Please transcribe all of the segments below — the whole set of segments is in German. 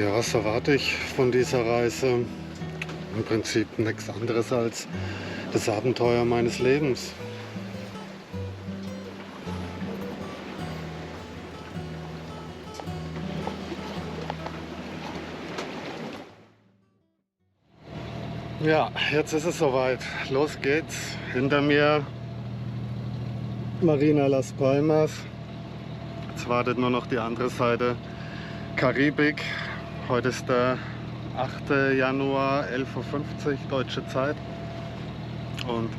Ja, was erwarte ich von dieser Reise? Im Prinzip nichts anderes als das Abenteuer meines Lebens. Ja, jetzt ist es soweit. Los geht's. Hinter mir Marina Las Palmas. Jetzt wartet nur noch die andere Seite. Karibik. Heute ist der 8. Januar, 11:50 Uhr deutsche Zeit. Und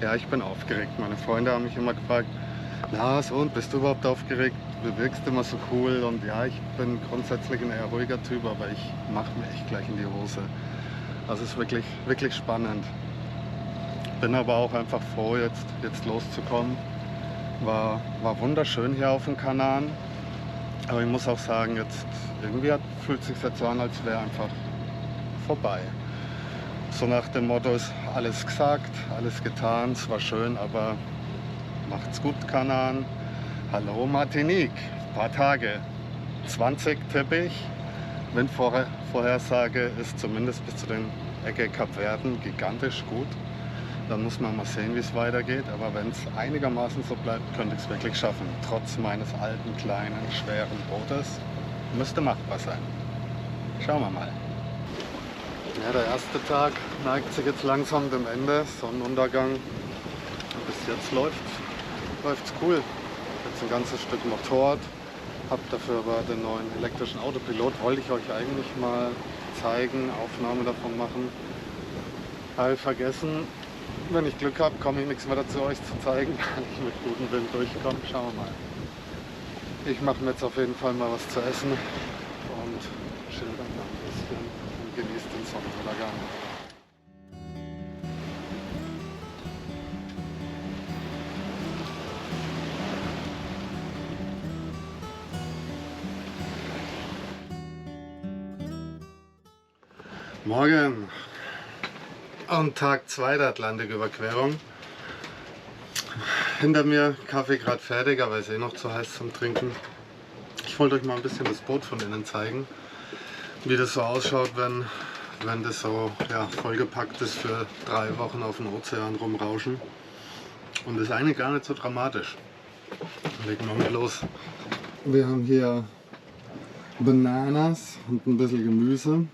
ja, ich bin aufgeregt. Meine Freunde haben mich immer gefragt, na so, und bist du überhaupt aufgeregt? Du wirkst immer so cool. Und ja, ich bin grundsätzlich ein eher ruhiger Typ, aber ich mache mir echt gleich in die Hose. Also es ist wirklich, wirklich spannend. Bin aber auch einfach froh, jetzt loszukommen. War wunderschön hier auf dem Kanaren. Aber ich muss auch sagen, jetzt irgendwie fühlt es sich jetzt so an, als wäre einfach vorbei. So nach dem Motto ist alles gesagt, alles getan, es war schön, aber macht's gut, Kanaren. Hallo Martinique, ein paar Tage, 20 tippe ich. Windvorhersage ist zumindest bis zu den Ecke Kapverden gigantisch gut. Dann muss man mal sehen, wie es weitergeht. Aber wenn es einigermaßen so bleibt, könnte ich es wirklich schaffen. Trotz meines alten, kleinen, schweren Bootes. Müsste machbar sein. Schauen wir mal. Ja, der erste Tag neigt sich jetzt langsam dem Ende. Sonnenuntergang. Bis jetzt läuft's cool. Jetzt ein ganzes Stück Motorrad. Hab dafür aber den neuen elektrischen Autopilot. Wollte ich euch eigentlich mal zeigen, Aufnahme davon machen. Habe vergessen. Wenn ich Glück habe, komme ich nichts mehr dazu, euch zu zeigen, weil ich mit gutem Wind durchkomme. Schauen wir mal. Ich mache mir jetzt auf jeden Fall mal was zu essen und chill dann ein bisschen und genieße den Sonnenuntergang. Morgen und Tag 2 der Atlantiküberquerung. Hinter mir Kaffee gerade fertig, aber ist eh noch zu heiß zum Trinken. Ich wollte euch mal ein bisschen das Boot von innen zeigen, wie das so ausschaut, wenn das so vollgepackt ist für 3 Wochen auf dem Ozean rumrauschen. Und das ist eigentlich gar nicht so dramatisch. Legen wir mal los. Wir haben hier Bananas und ein bisschen Gemüse.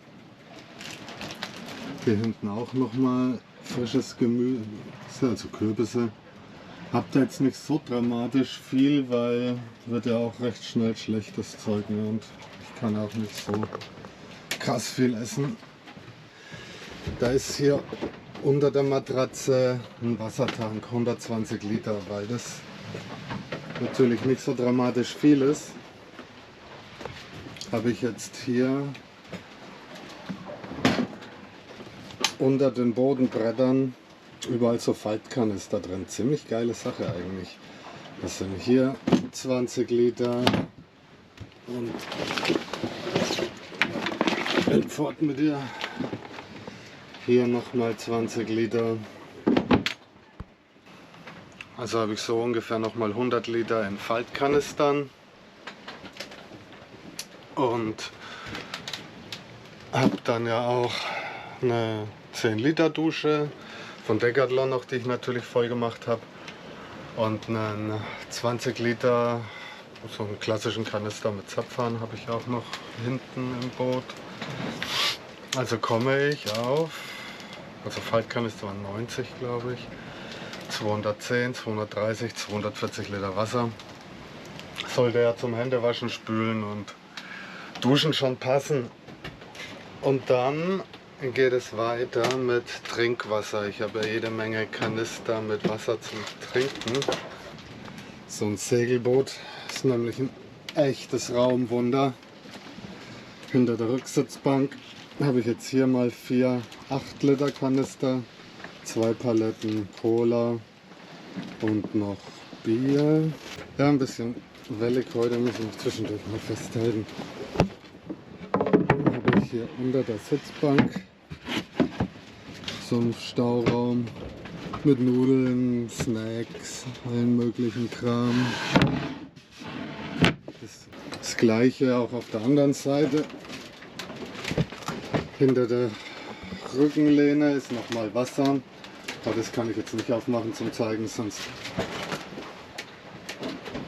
Hier hinten auch nochmal frisches Gemüse, also Kürbisse. Habt ihr jetzt nicht so dramatisch viel, weil wird ja auch recht schnell schlechtes Zeug, ne? Und ich kann auch nicht so krass viel essen. Da ist hier unter der Matratze ein Wassertank, 120 Liter, weil das natürlich nicht so dramatisch viel ist. Habe ich jetzt hier unter den Bodenbrettern überall so Faltkanister drin. Ziemlich geile Sache eigentlich. Das sind hier 20 Liter und fort mit dir. Hier nochmal 20 Liter. Also habe ich so ungefähr nochmal 100 Liter in Faltkanistern. Und habe dann ja auch eine 10 Liter Dusche von Decathlon noch, die ich natürlich voll gemacht habe, und einen 20 Liter, so einen klassischen Kanister mit Zapfhahn habe ich auch noch hinten im Boot. Also komme ich auf, also Faltkanister waren 90 glaube ich, 210, 230, 240 Liter Wasser. Sollte ja zum Händewaschen, Spülen und Duschen schon passen. Und dann geht es weiter mit Trinkwasser. Ich habe ja jede Menge Kanister mit Wasser zum Trinken. So ein Segelboot ist nämlich ein echtes Raumwunder. Hinter der Rücksitzbank habe ich jetzt hier mal 4 8 Liter Kanister, 2 Paletten Cola und noch Bier. Ja, ein bisschen wellig heute, muss ich zwischendurch mal festhalten. Habe ich hier unter der Sitzbank so einen Stauraum mit Nudeln, Snacks, allen möglichen Kram. Das gleiche auch auf der anderen Seite. Hinter der Rückenlehne ist nochmal Wasser. Aber das kann ich jetzt nicht aufmachen zum Zeigen, sonst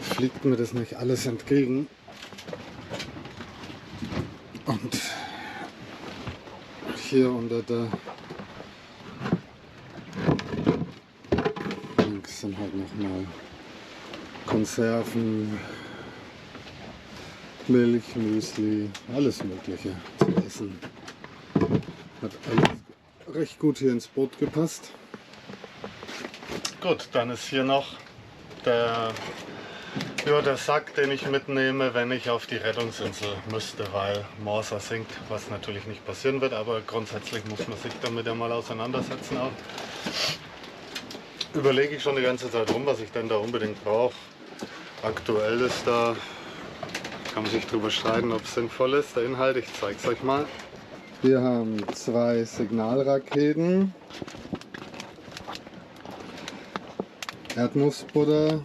fliegt mir das nicht alles entgegen. Und hier unter der links sind halt nochmal Konserven, Milch, Müsli, alles Mögliche zu essen. Hat alles recht gut hier ins Boot gepasst. Gut, dann ist hier noch der Sack, den ich mitnehme, wenn ich auf die Rettungsinsel müsste, weil Morsa sinkt, was natürlich nicht passieren wird, aber grundsätzlich muss man sich damit ja mal auseinandersetzen auch. Überlege ich schon die ganze Zeit rum, was ich denn da unbedingt brauche. Aktuell ist da, kann man sich drüber streiten, ob es sinnvoll ist, der Inhalt, ich zeige es euch mal. Wir haben 2 Signalraketen, Erdnussbutter,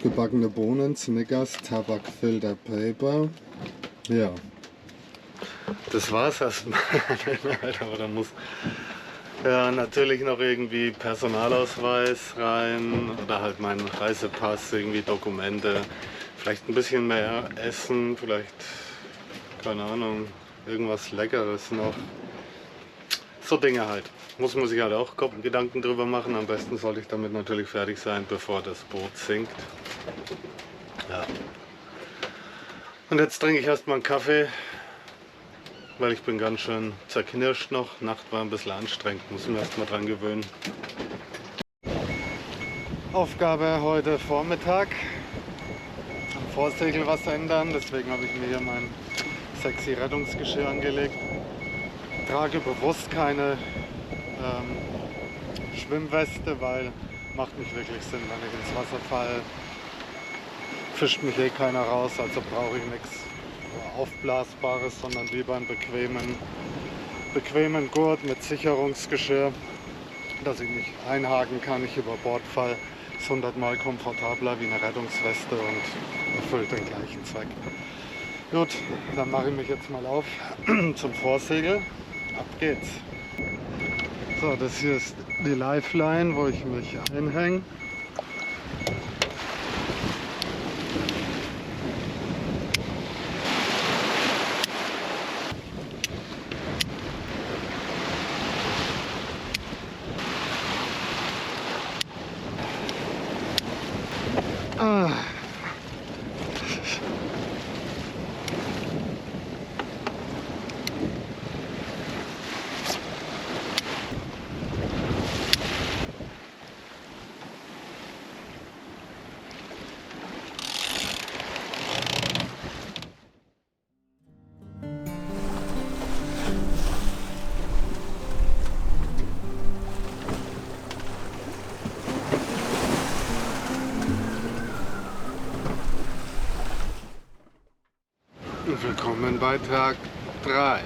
gebackene Bohnen, Snickers, Tabak, Filter, Paper. Ja, das war's erstmal. Aber da muss ja natürlich noch irgendwie Personalausweis rein oder halt mein Reisepass, irgendwie Dokumente, vielleicht ein bisschen mehr Essen, vielleicht, keine Ahnung, irgendwas Leckeres noch. So Dinge halt. Muss man sich halt auch Gedanken drüber machen. Am besten sollte ich damit natürlich fertig sein, bevor das Boot sinkt. Ja. Und jetzt trinke ich erstmal einen Kaffee, weil ich bin ganz schön zerknirscht noch. Nacht war ein bisschen anstrengend, muss mich erstmal dran gewöhnen. Aufgabe heute Vormittag. Am Vorsegel was ändern, deswegen habe ich mir hier mein sexy Rettungsgeschirr angelegt. Trage bewusst keine Schwimmweste, weil macht nicht wirklich Sinn, wenn ich ins Wasser falle, fischt mich eh keiner raus, also brauche ich nichts Aufblasbares, sondern lieber einen bequemen Gurt mit Sicherungsgeschirr, dass ich mich einhaken kann, ich über Bord falle. Ist 100-mal komfortabler wie eine Rettungsweste und erfüllt den gleichen Zweck. Gut, dann mache ich mich jetzt mal auf zum Vorsegel. Ab geht's. So, das hier ist die Lifeline, wo ich mich einhänge. Willkommen bei Tag 3.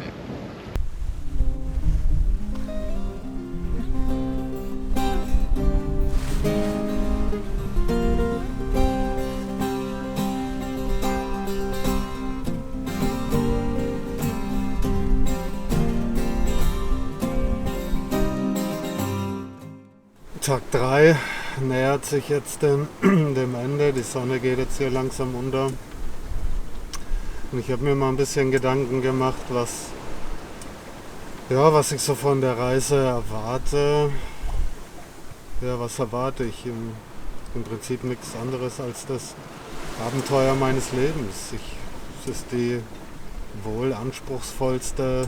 Tag 3 nähert sich jetzt dem Ende. Die Sonne geht jetzt hier langsam unter. Und ich habe mir mal ein bisschen Gedanken gemacht, was ich so von der Reise erwarte. Ja, was erwarte ich? Im Prinzip nichts anderes als das Abenteuer meines Lebens. Es ist die wohl anspruchsvollste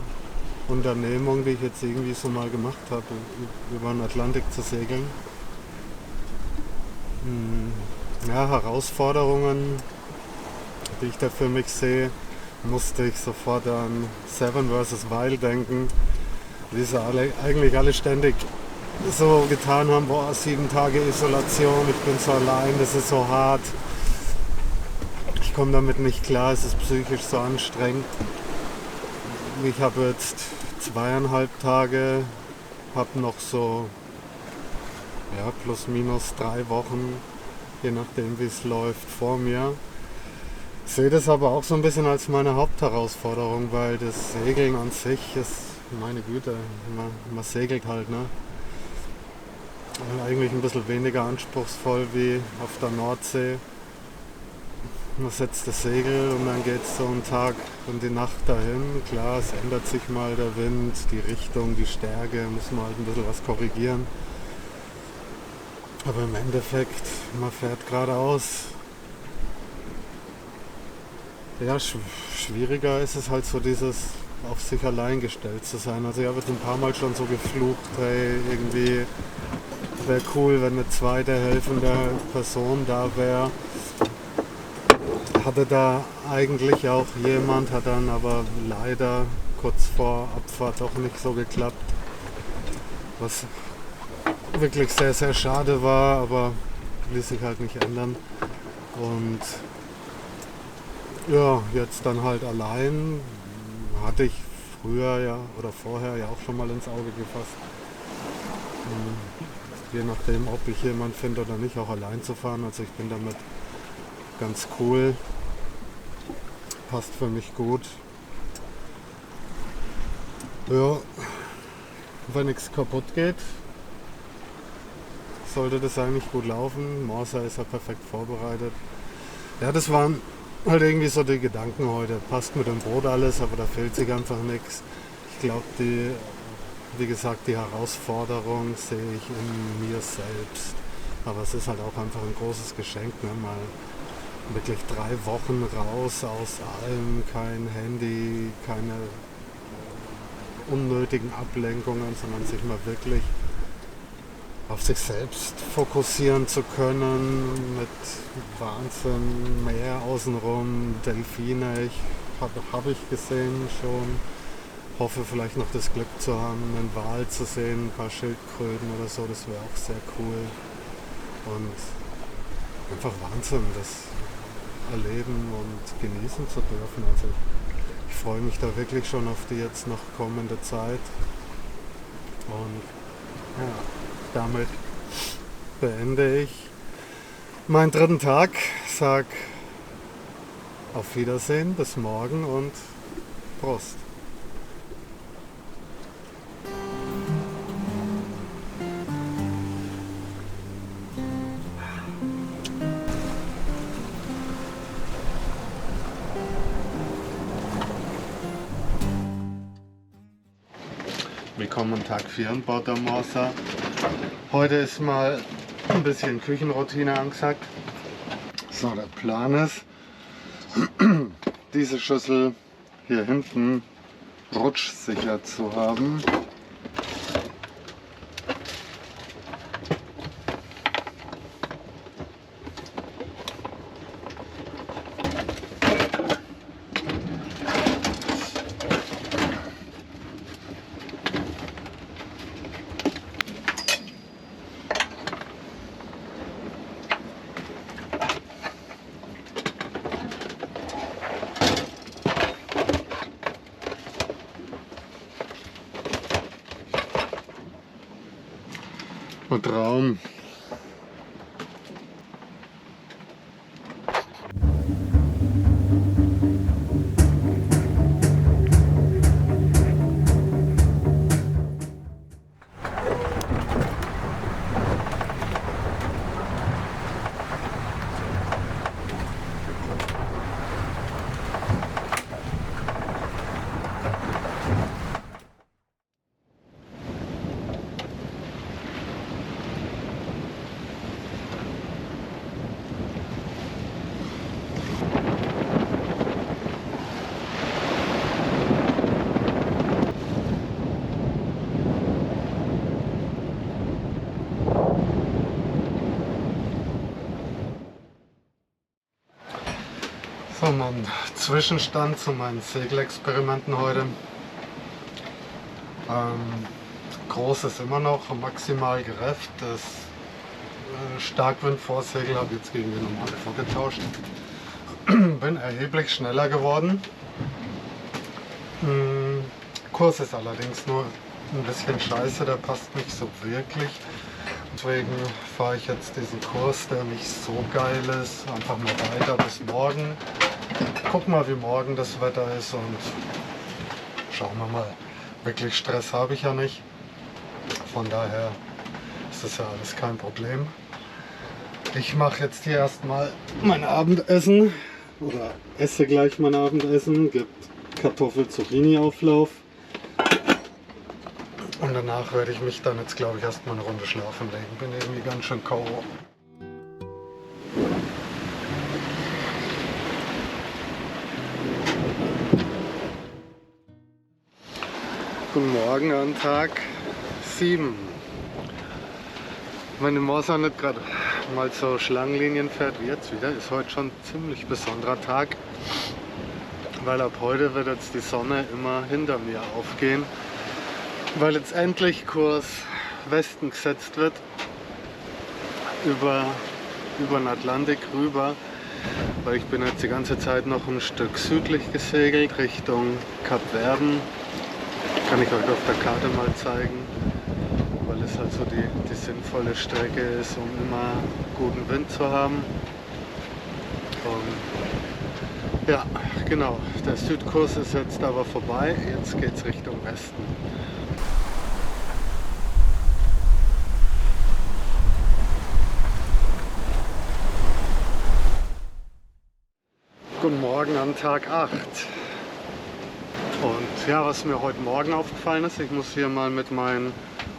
Unternehmung, die ich jetzt irgendwie so mal gemacht habe, über den Atlantik zu segeln. Ja, Herausforderungen, die ich da für mich sehe, musste ich sofort an Seven vs. Wild denken, wie sie eigentlich alle ständig so getan haben, boah, 7 Tage Isolation, ich bin so allein, das ist so hart, ich komme damit nicht klar, es ist psychisch so anstrengend. Ich habe jetzt 2,5 Tage, habe noch so plus minus 3 Wochen, je nachdem wie es läuft, vor mir. Ich sehe das aber auch so ein bisschen als meine Hauptherausforderung, weil das Segeln an sich ist, meine Güte, man segelt halt, ne? Und eigentlich ein bisschen weniger anspruchsvoll wie auf der Nordsee. Man setzt das Segel und dann geht es so einen Tag und die Nacht dahin. Klar, es ändert sich mal der Wind, die Richtung, die Stärke, muss man halt ein bisschen was korrigieren. Aber im Endeffekt, man fährt geradeaus. Ja, schwieriger ist es halt so dieses auf sich allein gestellt zu sein. Also ich habe jetzt ein paar Mal schon so geflucht, hey, irgendwie wäre cool, wenn eine zweite helfende Person da wäre. Hatte da eigentlich auch jemand, hat dann aber leider kurz vor Abfahrt doch nicht so geklappt. Was wirklich sehr, sehr schade war, aber ließ sich halt nicht ändern. Und ja, jetzt dann halt allein. Hatte ich früher ja oder vorher ja auch schon mal ins Auge gefasst. Je nachdem, ob ich jemanden finde oder nicht, auch allein zu fahren. Also ich bin damit ganz cool. Passt für mich gut. Ja, wenn nichts kaputt geht, sollte das eigentlich gut laufen. Morsa ist ja perfekt vorbereitet. Ja, das waren halt irgendwie so die Gedanken heute. Passt mit dem Boot alles, aber da fehlt sich einfach nichts. Ich glaube, wie gesagt, die Herausforderung sehe ich in mir selbst. Aber es ist halt auch einfach ein großes Geschenk, ne? Mal wirklich 3 Wochen raus aus allem, kein Handy, keine unnötigen Ablenkungen, sondern sich mal wirklich auf sich selbst fokussieren zu können, mit Wahnsinn, Meer außenrum, Delfine, habe ich gesehen schon. Hoffe vielleicht noch das Glück zu haben, einen Wal zu sehen, ein paar Schildkröten oder so, das wäre auch sehr cool. Und einfach Wahnsinn, das erleben und genießen zu dürfen. Also ich freue mich da wirklich schon auf die jetzt noch kommende Zeit. Und ja, damit beende ich meinen 3. Tag. Sag auf Wiedersehen, bis morgen und Prost. Willkommen an Tag 4 an Bord der Morsa. Heute ist mal ein bisschen Küchenroutine angesagt. So, der Plan ist, diese Schüssel hier hinten rutschsicher zu haben. Und Raum. So, mein Zwischenstand zu meinen Segelexperimenten heute. Groß ist immer noch maximal gerefft. Das Starkwindvorsegel habe ich jetzt gegen die normale vorgetauscht. Bin erheblich schneller geworden. Kurs ist allerdings nur ein bisschen scheiße, der passt nicht so wirklich. Deswegen fahre ich jetzt diesen Kurs, der nicht so geil ist, einfach mal weiter bis morgen. guck mal, wie morgen das Wetter ist und schauen wir mal. Wirklich Stress habe ich ja nicht. Von daher ist das ja alles kein Problem. Ich mache jetzt hier erstmal mein Abendessen oder esse gleich mein Abendessen. Gibt Kartoffel-Zucchini-Auflauf. Und danach werde ich mich dann jetzt, glaube ich, erstmal eine Runde schlafen legen. Bin irgendwie ganz schön K.O. Guten Morgen an Tag 7. Meine Morsa nicht gerade mal so Schlangenlinien fährt wie jetzt wieder, ist heute schon ein ziemlich besonderer Tag, weil ab heute wird jetzt die Sonne immer hinter mir aufgehen, weil jetzt endlich Kurs Westen gesetzt wird, über den Atlantik rüber, weil ich bin jetzt die ganze Zeit noch ein Stück südlich gesegelt Richtung Kap Verden. Kann ich euch auf der Karte mal zeigen, weil es halt so die sinnvolle Strecke ist, um immer guten Wind zu haben. Und ja, genau, der Südkurs ist jetzt aber vorbei, jetzt geht es Richtung Westen. Guten Morgen am Tag 8. Und ja, was mir heute Morgen aufgefallen ist, ich muss hier mal mit meinen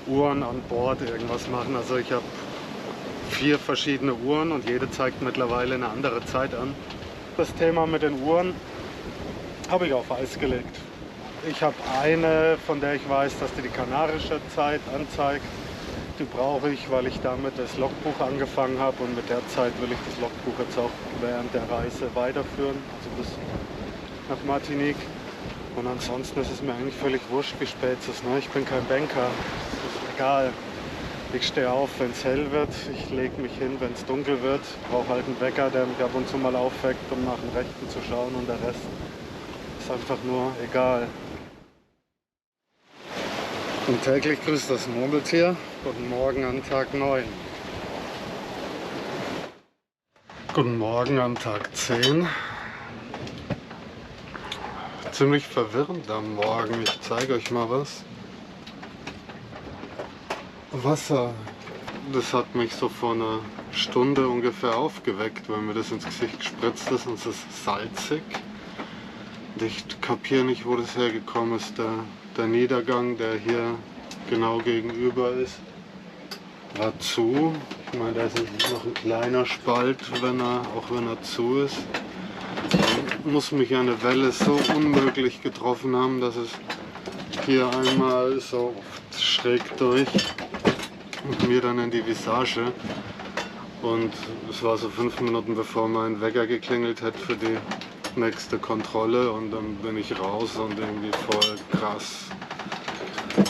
Uhren an Bord irgendwas machen. Also ich habe 4 verschiedene Uhren und jede zeigt mittlerweile eine andere Zeit an. Das Thema mit den Uhren habe ich auf Eis gelegt. Ich habe eine, von der ich weiß, dass die kanarische Zeit anzeigt. Die brauche ich, weil ich damit das Logbuch angefangen habe und mit der Zeit will ich das Logbuch jetzt auch während der Reise weiterführen, also bis nach Martinique. Und ansonsten ist es mir eigentlich völlig wurscht, wie spät es ist. Ne? Ich bin kein Banker, es ist egal. Ich stehe auf, wenn es hell wird, ich lege mich hin, wenn es dunkel wird. Ich brauche halt einen Wecker, der mich ab und zu mal aufweckt, um nach dem Rechten zu schauen, und der Rest ist einfach nur egal. Und täglich grüßt das Murmeltier. Guten Morgen an Tag 9. Guten Morgen an Tag 10. Ziemlich verwirrend am Morgen. Ich zeige euch mal was. Wasser. Das hat mich so vor einer Stunde ungefähr aufgeweckt, weil mir das ins Gesicht gespritzt ist und es ist salzig. Und ich kapiere nicht, wo das hergekommen ist. Der Niedergang, der hier genau gegenüber ist, war zu. Ich meine, da ist noch ein kleiner Spalt, auch wenn er zu ist. Muss mich eine Welle so unmöglich getroffen haben, dass es hier einmal so schräg durch und mir dann in die Visage. Und es war so 5 Minuten bevor mein Wecker geklingelt hat für die nächste Kontrolle, und dann bin ich raus und irgendwie voll krass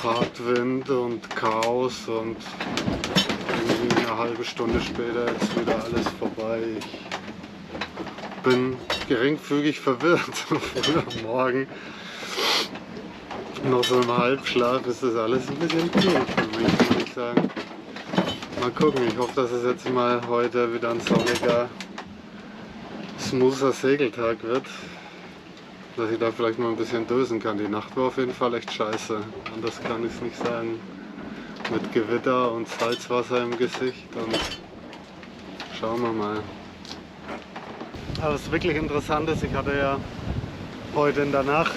Hartwind und Chaos, und irgendwie eine halbe Stunde später ist wieder alles vorbei. Ich bin geringfügig verwirrt. Früh am Morgen, noch so im Halbschlaf, ist das alles ein bisschen viel für mich, muss ich sagen. Mal gucken, ich hoffe, dass es jetzt mal heute wieder ein sonniger, smoother Segeltag wird. Dass ich da vielleicht mal ein bisschen dösen kann. Die Nacht war auf jeden Fall echt scheiße, anders kann ich es nicht sagen. Mit Gewitter und Salzwasser im Gesicht, und schauen wir mal. Aber was wirklich interessant ist, ich hatte ja heute in der Nacht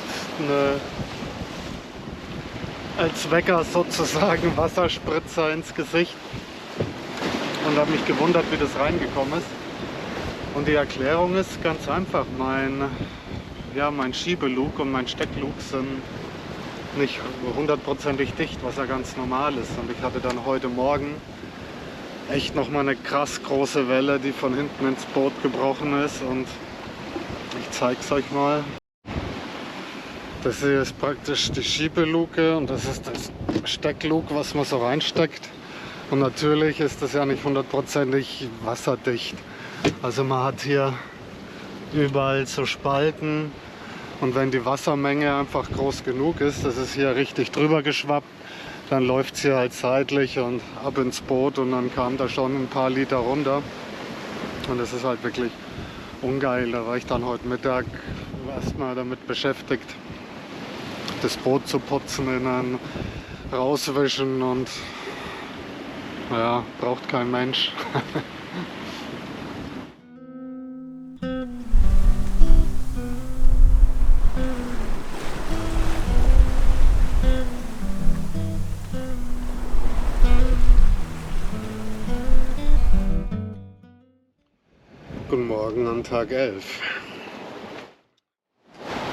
als Wecker sozusagen Wasserspritzer ins Gesicht und habe mich gewundert, wie das reingekommen ist. Und die Erklärung ist ganz einfach. Mein Schiebelug und mein Stecklug sind nicht 100%ig dicht, was ja ganz normal ist. Und ich hatte dann heute Morgen echt nochmal eine krass große Welle, die von hinten ins Boot gebrochen ist, und ich zeige es euch mal. Das hier ist praktisch die Schiebeluke und das ist das Stecklug, was man so reinsteckt. Und natürlich ist das ja nicht 100%ig wasserdicht. Also man hat hier überall so Spalten, und wenn die Wassermenge einfach groß genug ist, das ist hier richtig drüber geschwappt, dann läuft es hier halt seitlich und ab ins Boot, und dann kam da schon ein paar Liter runter. Und es ist halt wirklich ungeil. Da war ich dann heute Mittag erstmal damit beschäftigt, das Boot zu putzen, innen rauswischen und ja, braucht kein Mensch. Guten Morgen an Tag 11.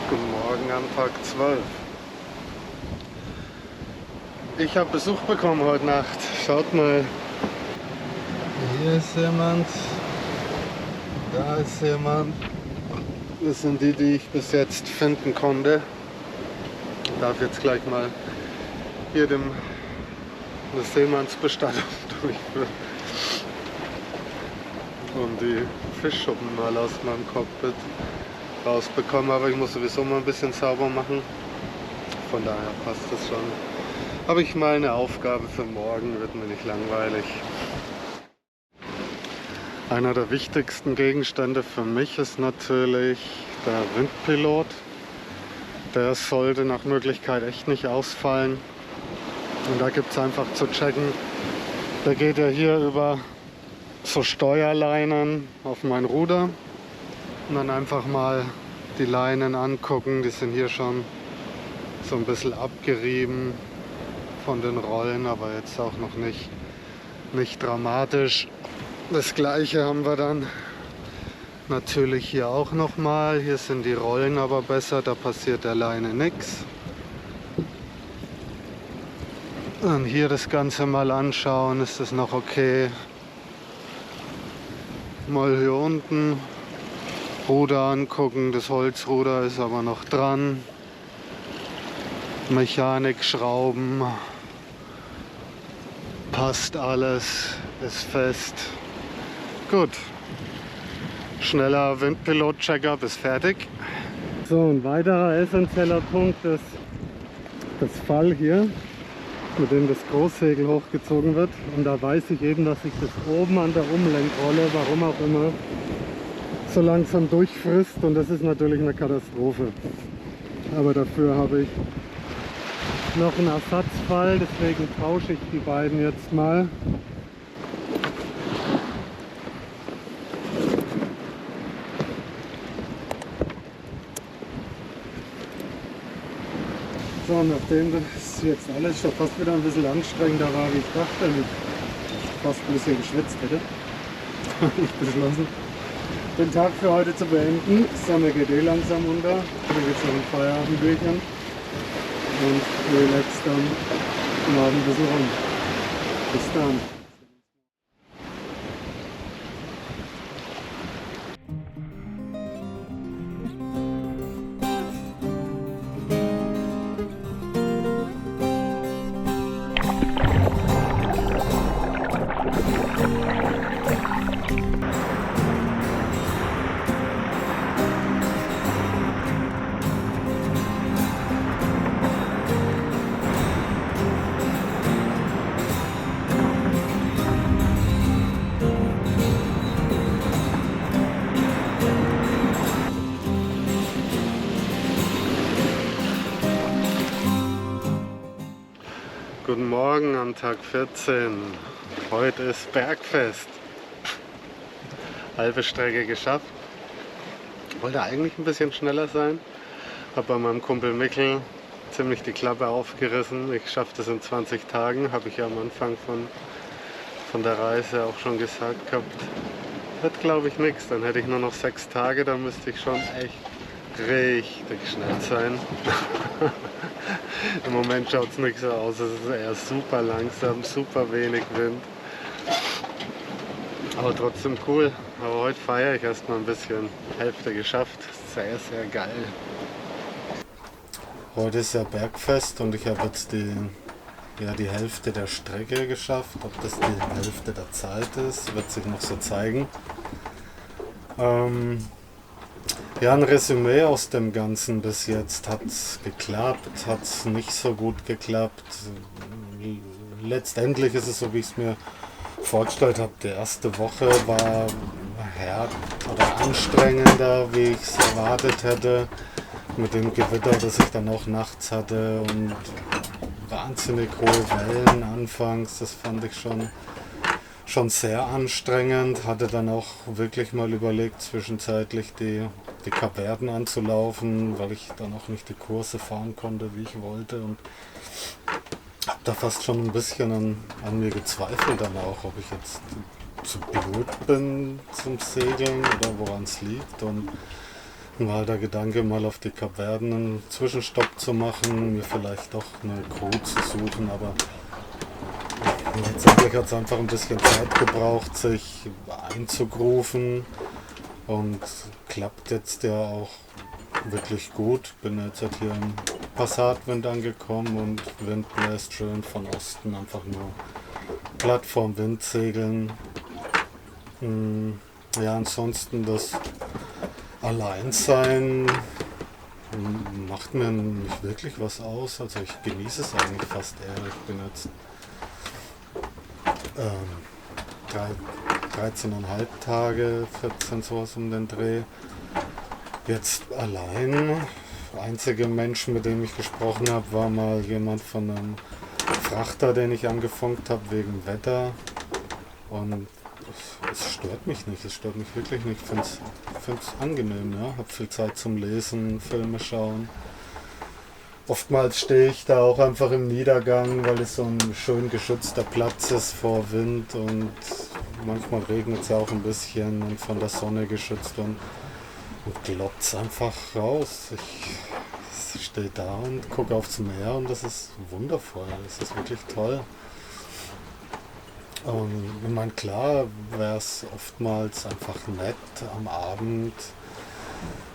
Guten Morgen an Tag 12. Ich habe Besuch bekommen heute Nacht. Schaut mal. Hier ist jemand. Da ist jemand. Das sind die, die ich bis jetzt finden konnte. Ich darf jetzt gleich mal hier eine Seemannsbestattung durchführen. Und die Fischschuppen mal aus meinem Cockpit rausbekommen, aber ich muss sowieso mal ein bisschen sauber machen. Von daher passt das schon. Habe ich mal eine Aufgabe für morgen, wird mir nicht langweilig. Einer der wichtigsten Gegenstände für mich ist natürlich der Windpilot. Der sollte nach Möglichkeit echt nicht ausfallen. Und da gibt es einfach zu checken, der geht ja hier über so Steuerleinen auf mein Ruder und dann einfach mal die Leinen angucken. Die sind hier schon so ein bisschen abgerieben von den Rollen, aber jetzt auch noch nicht dramatisch. Das gleiche haben wir dann natürlich hier auch nochmal. Hier sind die Rollen aber besser, da passiert der Leine nichts. Dann hier das Ganze mal anschauen, ist das noch okay. Mal hier unten Ruder angucken, das Holzruder ist aber noch dran. Mechanik, Schrauben, passt alles, ist fest. Gut, schneller Windpilot-Check-up ist fertig. So, ein weiterer essentieller Punkt ist das Fall hier, mit dem das Großsegel hochgezogen wird. Und da weiß ich eben, dass sich das oben an der Umlenkrolle, warum auch immer, so langsam durchfrisst. Und das ist natürlich eine Katastrophe. Aber dafür habe ich noch einen Ersatzfall, deswegen tausche ich die beiden jetzt mal. So, nachdem das jetzt alles schon fast wieder ein bisschen anstrengender war, wie ich dachte, und ich fast ein bisschen geschwitzt hätte, habe ich beschlossen, den Tag für heute zu beenden. Die Sonne geht eh langsam unter. Ich habe jetzt noch ein Feierabendbierchen und relax dann morgen ein bisschen rum. Bis dann. Guten Morgen am Tag 14. Heute ist Bergfest. Halbe Strecke geschafft. Wollte eigentlich ein bisschen schneller sein. Habe bei meinem Kumpel Mikkel ziemlich die Klappe aufgerissen. Ich schaffe das in 20 Tagen, habe ich ja am Anfang von der Reise auch schon gesagt gehabt. Wird glaube ich nichts. Dann hätte ich nur noch 6 Tage, dann müsste ich schon echt richtig schnell sein. Im Moment schaut es nicht so aus, es ist eher super langsam, super wenig Wind. Aber trotzdem cool. Aber heute feiere ich erstmal ein bisschen. Hälfte geschafft. Sehr, sehr geil. Heute ist ja Bergfest und ich habe jetzt die Hälfte der Strecke geschafft. Ob das die Hälfte der Zeit ist, wird sich noch so zeigen. Ja, ein Resümee aus dem Ganzen bis jetzt. Hat es geklappt, hat es nicht so gut geklappt. Letztendlich ist es so, wie ich es mir vorgestellt habe. Die erste Woche war oder anstrengender, wie ich es erwartet hätte. Mit dem Gewitter, das ich dann auch nachts hatte und wahnsinnig hohe Wellen anfangs, das fand ich schon sehr anstrengend. Hatte dann auch wirklich mal überlegt, zwischenzeitlich die Kapverden anzulaufen, weil ich dann auch nicht die Kurse fahren konnte, wie ich wollte. Und habe da fast schon ein bisschen an mir gezweifelt dann auch, ob ich jetzt zu blöd bin zum Segeln oder woran es liegt. Und war der Gedanke, mal auf die Kapverden einen Zwischenstopp zu machen, mir vielleicht doch eine Crew zu suchen, aber letztendlich hat es einfach ein bisschen Zeit gebraucht, sich einzugrooven und klappt jetzt ja auch wirklich gut. Bin jetzt halt hier im Passatwind angekommen und Wind bläst schön von Osten, einfach nur Plattform-Wind segeln. Ja, ansonsten das Alleinsein macht mir nicht wirklich was aus. Also ich genieße es eigentlich fast eher. Ich bin jetzt 13,5 Tage, 14 sowas um den Dreh. Jetzt allein. Der einzige Mensch, mit dem ich gesprochen habe, war mal jemand von einem Frachter, den ich angefunkt habe wegen Wetter. Und es stört mich nicht, es stört mich wirklich nicht. Ich finde es angenehm, ja. Habe viel Zeit zum Lesen, Filme schauen. Oftmals stehe ich da auch einfach im Niedergang, weil es so ein schön geschützter Platz ist vor Wind und manchmal regnet es ja auch ein bisschen und von der Sonne geschützt und glotze einfach raus. Ich stehe da und gucke aufs Meer und das ist wundervoll, das ist wirklich toll. Ich meine, klar wäre es oftmals einfach nett am Abend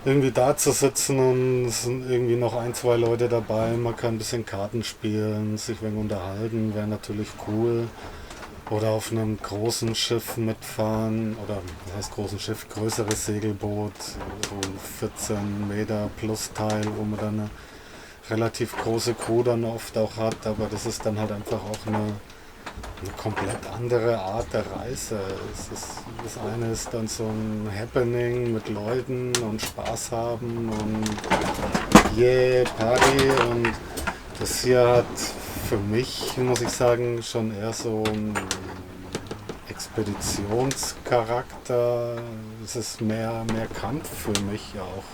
irgendwie da zu sitzen und es sind irgendwie noch ein, zwei Leute dabei, man kann ein bisschen Karten spielen, sich ein wenig unterhalten, wäre natürlich cool. Oder auf einem großen Schiff mitfahren, oder was heißt großen Schiff, größeres Segelboot, so 14 Meter plus Teil, wo man dann eine relativ große Crew dann oft auch hat, aber das ist dann halt einfach auch eine komplett andere Art der Reise. Das eine ist dann so ein Happening mit Leuten und Spaß haben und Party, und das hier hat für mich, muss ich sagen, schon eher so ein Expeditionscharakter. Es ist mehr Kampf für mich auch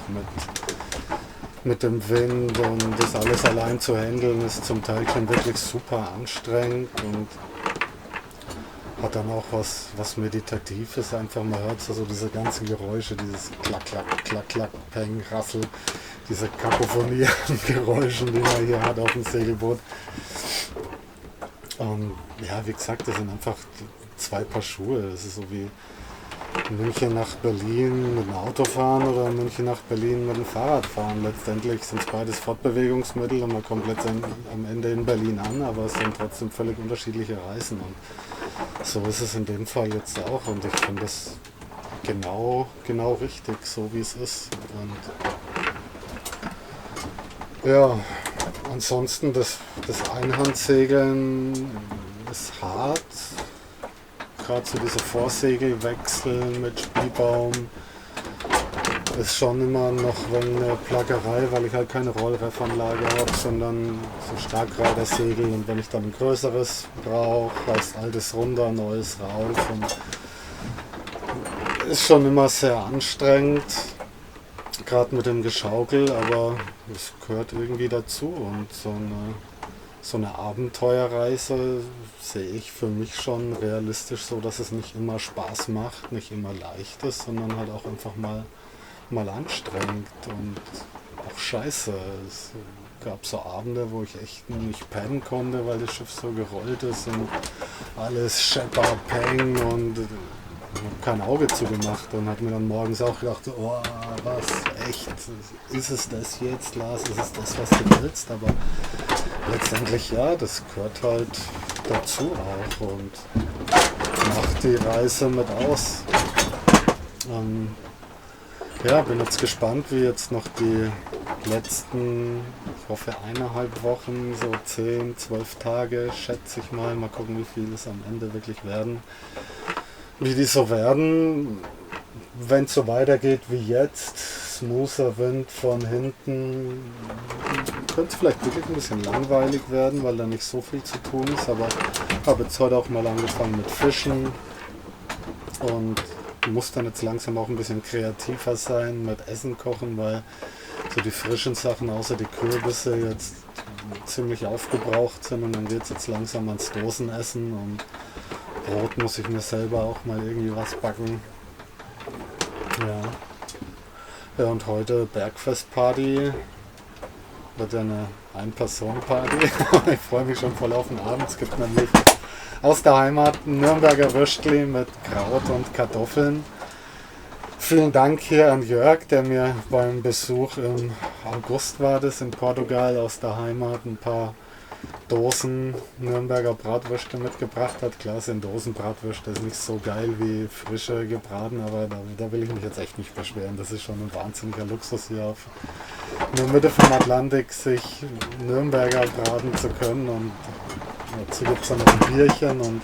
mit dem Wind, und das alles allein zu handeln ist zum Teil schon wirklich super anstrengend und hat dann auch was Meditatives, einfach man hört so diese ganzen Geräusche, dieses Klack, Klack, Klack, Klack, Peng, Rassel, diese Kakophonie an Geräuschen, die man hier hat auf dem Segelboot. Und ja, wie gesagt, das sind einfach zwei Paar Schuhe. Das ist so wie München nach Berlin mit dem Auto fahren oder München nach Berlin mit dem Fahrrad fahren. Letztendlich sind es beides Fortbewegungsmittel und man kommt letztendlich am Ende in Berlin an, aber es sind trotzdem völlig unterschiedliche Reisen. Und so ist es in dem Fall jetzt auch, und ich finde das genau richtig, so wie es ist. Und ja, ansonsten das Einhandsegeln ist hart. Gerade so diese Vorsegelwechsel mit Spielbaum ist schon immer noch eine Plackerei, weil ich halt keine Rollreffanlage habe, sondern so Starkreitersegel, und wenn ich dann ein größeres brauche, heißt altes runter, neues rauf, und ist schon immer sehr anstrengend, gerade mit dem Geschaukel, aber es gehört irgendwie dazu, und so eine Abenteuerreise sehe ich für mich schon realistisch so, dass es nicht immer Spaß macht, nicht immer leicht ist, sondern halt auch einfach mal anstrengend und auch scheiße. Es gab so Abende, wo ich echt nicht pennen konnte, weil das Schiff so gerollt ist und alles schepper, peng, und ich habe kein Auge zugemacht und habe mir dann morgens auch gedacht, oh, was, echt, ist es das jetzt, Lars, ist es das, was du willst? Aber letztendlich ja, das gehört halt dazu auch und macht die Reise mit aus. Ja, bin jetzt gespannt, wie jetzt noch die letzten, ich hoffe 1,5 Wochen, so 10, 12 Tage, schätze ich mal gucken, wie viel es am Ende wirklich werden. Wie die so werden, wenn es so weitergeht wie jetzt, smoother Wind von hinten, könnte es vielleicht wirklich ein bisschen langweilig werden, weil da nicht so viel zu tun ist. Aber ich habe jetzt heute auch mal angefangen mit Fischen und muss dann jetzt langsam auch ein bisschen kreativer sein mit Essen kochen, weil so die frischen Sachen außer die Kürbisse jetzt ziemlich aufgebraucht sind und dann geht es jetzt langsam ans Dosenessen und Brot muss ich mir selber auch mal irgendwie was backen. Ja. Ja, und heute Bergfestparty. Wird ja eine Ein-Personen-Party. Ich freue mich schon voll auf den Abend. Es gibt nämlich aus der Heimat ein Nürnberger Würstli mit Kraut und Kartoffeln. Vielen Dank hier an Jörg, der mir beim Besuch im August war das in Portugal aus der Heimat ein paar Dosen Nürnberger Bratwürste mitgebracht hat. Klar sind Dosenbratwürste ist nicht so geil wie frische gebraten, aber da will ich mich jetzt echt nicht beschweren. Das ist schon ein wahnsinniger Luxus hier in der Mitte vom Atlantik sich Nürnberger braten zu können und dazu gibt es dann noch ein Bierchen und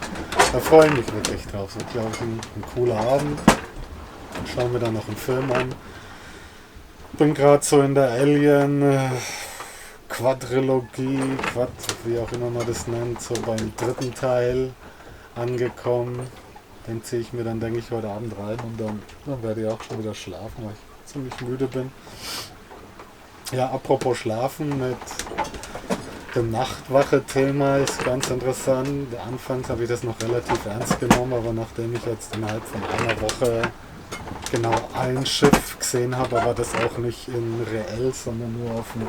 da freue ich mich wirklich drauf. So glaube ich ein cooler Abend. Schauen wir dann noch einen Film an. Bin gerade so in der Alien Quadrilogie, wie auch immer man das nennt, so beim dritten Teil angekommen. Den ziehe ich mir dann, denke ich, heute Abend rein und dann werde ich auch schon wieder schlafen, weil ich ziemlich müde bin. Ja, apropos Schlafen, mit dem Nachtwache-Thema ist ganz interessant. Anfangs habe ich das noch relativ ernst genommen, aber nachdem ich jetzt innerhalb von einer Woche genau ein Schiff gesehen habe, aber das auch nicht in reell, sondern nur auf dem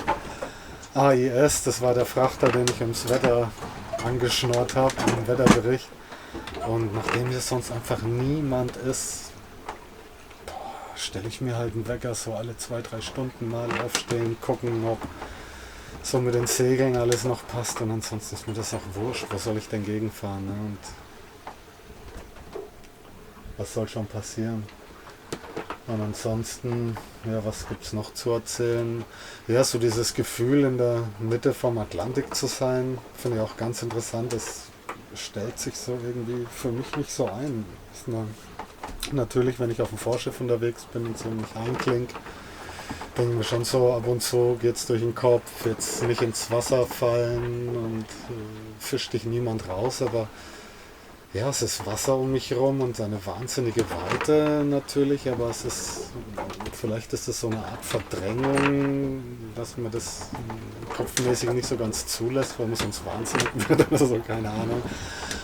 AIS, das war der Frachter, den ich ums Wetter angeschnurrt habe, im Wetterbericht. Und nachdem hier sonst einfach niemand ist, stelle ich mir halt einen Wecker so alle 2-3 Stunden mal aufstehen, gucken, ob so mit den Segeln alles noch passt und ansonsten ist mir das auch wurscht, was soll ich denn gegenfahren, ne? Und was soll schon passieren? Und ansonsten, ja, was gibt es noch zu erzählen? Ja, so dieses Gefühl in der Mitte vom Atlantik zu sein, finde ich auch ganz interessant. Das stellt sich so irgendwie für mich nicht so ein. Natürlich, wenn ich auf dem Vorschiff unterwegs bin und so mich einklinke, denke ich mir schon so, ab und zu geht es durch den Kopf, jetzt nicht ins Wasser fallen und fischt dich niemand raus, aber ja, es ist Wasser um mich herum und eine wahnsinnige Weite natürlich, aber vielleicht ist es so eine Art Verdrängung, dass man das kopfmäßig nicht so ganz zulässt, weil man sonst wahnsinnig wird oder so, keine Ahnung.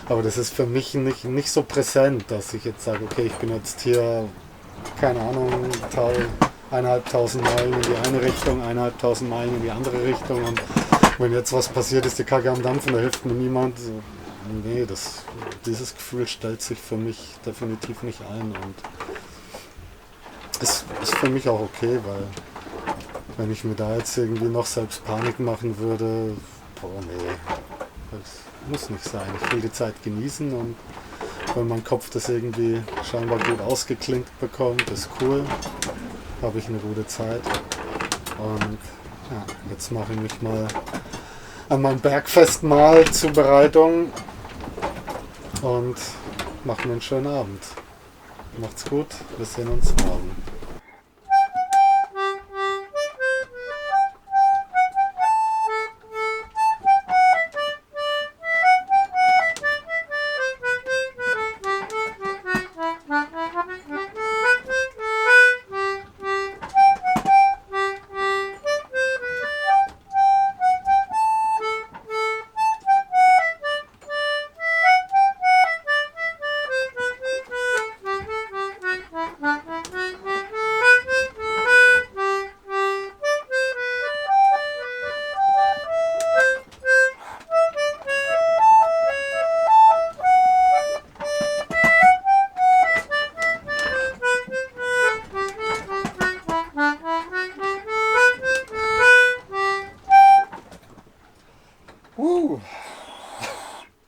Aber das ist für mich nicht so präsent, dass ich jetzt sage, okay, ich bin jetzt hier, keine Ahnung, 1.500 Meilen in die eine Richtung, 1.500 Meilen in die andere Richtung und wenn jetzt was passiert, ist die Kacke am Dampfen, da hilft mir niemand. So, nee, dieses Gefühl stellt sich für mich definitiv nicht ein und es ist für mich auch okay, weil wenn ich mir da jetzt irgendwie noch selbst Panik machen würde, boah nee, das muss nicht sein. Ich will die Zeit genießen und wenn mein Kopf das irgendwie scheinbar gut ausgeklinkt bekommt, ist cool, habe ich eine gute Zeit und ja, jetzt mache ich mich mal an mein Bergfestmahl Zubereitung und mache mir einen schönen Abend. Macht's gut, wir sehen uns morgen.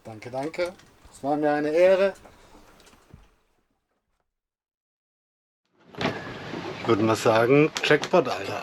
Danke, danke. Es war mir eine Ehre. Ich würde mal sagen, Jackpot, Alter.